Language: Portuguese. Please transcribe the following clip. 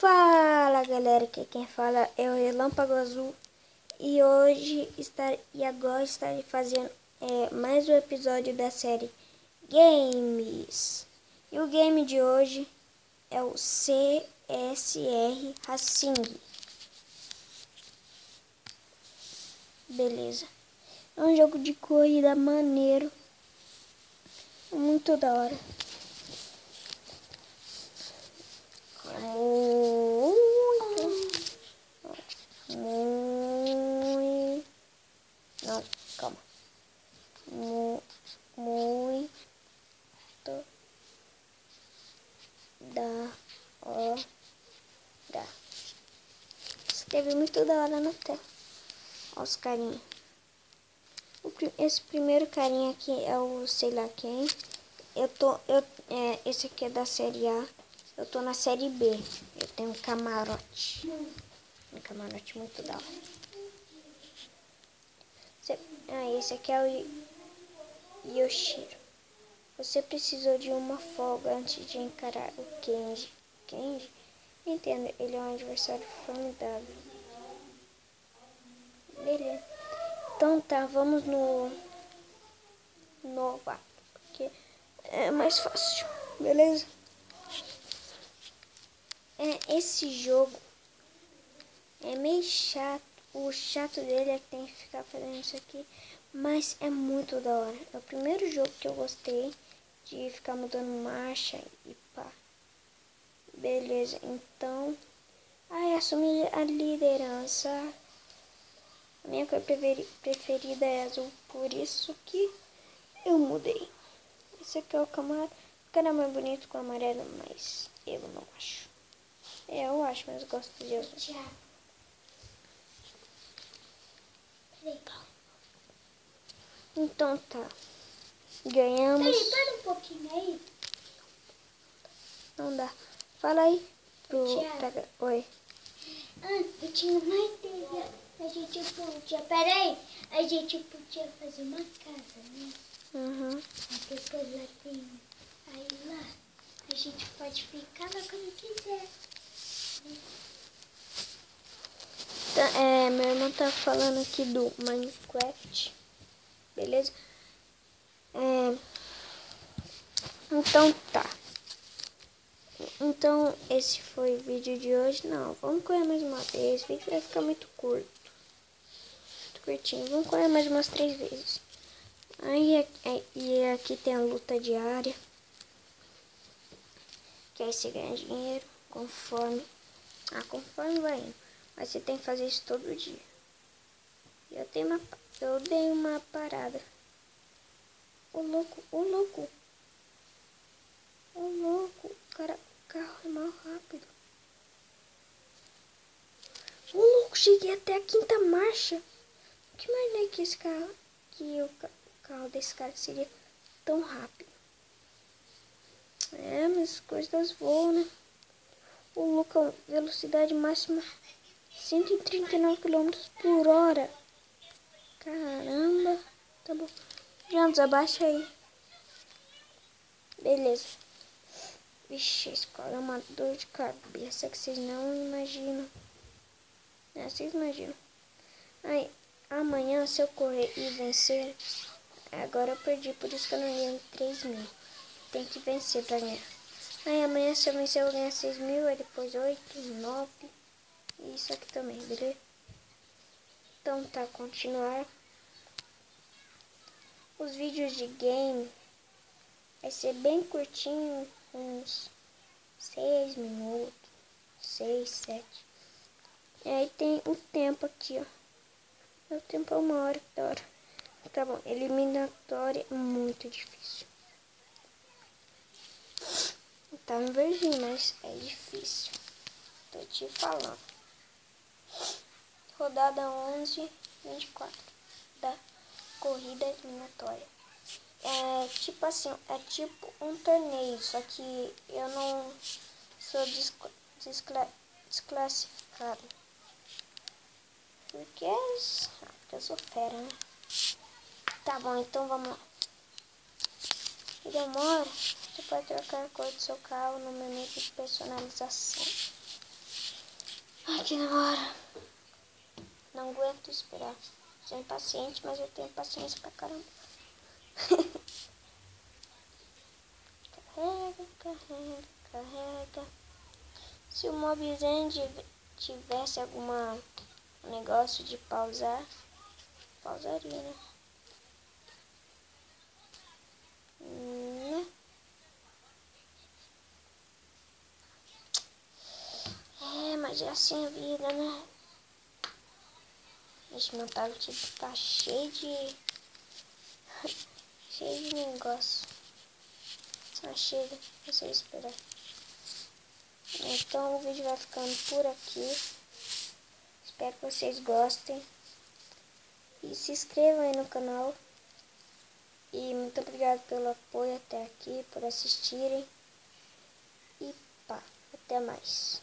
Fala galera, aqui quem fala é o Relâmpago Azul e agora estarei fazendo mais um episódio da série Games. E o game de hoje é o CSR Racing. Beleza. É um jogo de corrida maneiro, muito da hora. Não, calma. Muito da hora. Escreve muito da hora na tela. Olha os carinha. Esse primeiro carinha aqui é o sei lá quem. Esse aqui é da série A. Eu tô na série B. Eu tenho um camarote. Um camarote muito da hora. Esse aqui é o Yoshiro. Você precisou de uma folga antes de encarar o Kenji. Kenji? Entendo, ele é um adversário formidável. Beleza. Então tá, vamos no novato, porque é mais fácil, beleza? Esse jogo é meio chato. O chato dele é que tem que ficar fazendo isso aqui, mas é muito da hora. É o primeiro jogo que eu gostei de ficar mudando marcha e pá. Beleza, então... assumi a liderança. A minha cor preferida é azul, por isso que eu mudei. Esse aqui é o Camaro. O cara é mais bonito com amarelo, mas eu não acho. Eu acho, mas gosto de azul. Então tá. Ganhamos. Peraí, para um pouquinho aí. Não dá. Fala aí pro... Oi. Eu tinha uma ideia. A gente podia... Peraí. A gente podia fazer uma casa, né? Uhum. Aí depois lá tem... Aí lá a gente pode ficar lá quando quiser. Meu irmão tá falando aqui do Minecraft. Beleza? Então tá. Então esse foi o vídeo de hoje. Não, vamos correr mais uma vez. O vídeo vai ficar muito curto. Muito curtinho. Vamos correr mais umas 3 vezes. E aqui tem a luta diária. Que aí você ganha dinheiro conforme vai indo. Mas você tem que fazer isso todo dia. Eu dei uma parada. Ô louco. Cara, o carro é mal rápido. Ô louco, cheguei até a 5ª marcha. Que imaginei que o carro desse cara seria tão rápido. Mas coisas voam, né? O louco, velocidade máxima 139 km/h. Caramba. Tá bom. Já abaixa aí. Beleza. Vixe, a escola é uma dor de cabeça que vocês não imaginam. Vocês imaginam. Amanhã, se eu correr e vencer... Agora eu perdi, por isso que eu não ganhei 3.000. Tem que vencer pra ganhar. Amanhã, se eu vencer, eu vou ganhar 6.000. Aí depois 8, 9. E isso aqui também, beleza? Então tá, continuar. Os vídeos de game vai ser bem curtinho, uns 6 minutos, 6, 7. E aí tem o tempo aqui, ó. O tempo é 1 hora, da hora. Tá bom, eliminatória é muito difícil. Tá no verdinho, mas é difícil. Tô te falando. Rodada 11/24 da corrida eliminatória. É tipo assim, é tipo um torneio, só que eu não sou desclassificado. Porque eu sou fera, né? Tá bom, então vamos lá. Demora. Você pode trocar a cor do seu carro no menu de personalização. Ai, que demora. Não aguento esperar. Sou impaciente, mas eu tenho paciência pra caramba. Carrega, carrega, carrega. Se o Mobzen tivesse algum negócio de pausar, pausaria, né? É, mas é assim a vida, né? Esse meu tablet tá cheio de cheio de negócio. Só chega, você esperar. Então o vídeo vai ficando por aqui. Espero que vocês gostem. E se inscrevam aí no canal. E muito obrigado pelo apoio até aqui, por assistirem. E pá, até mais.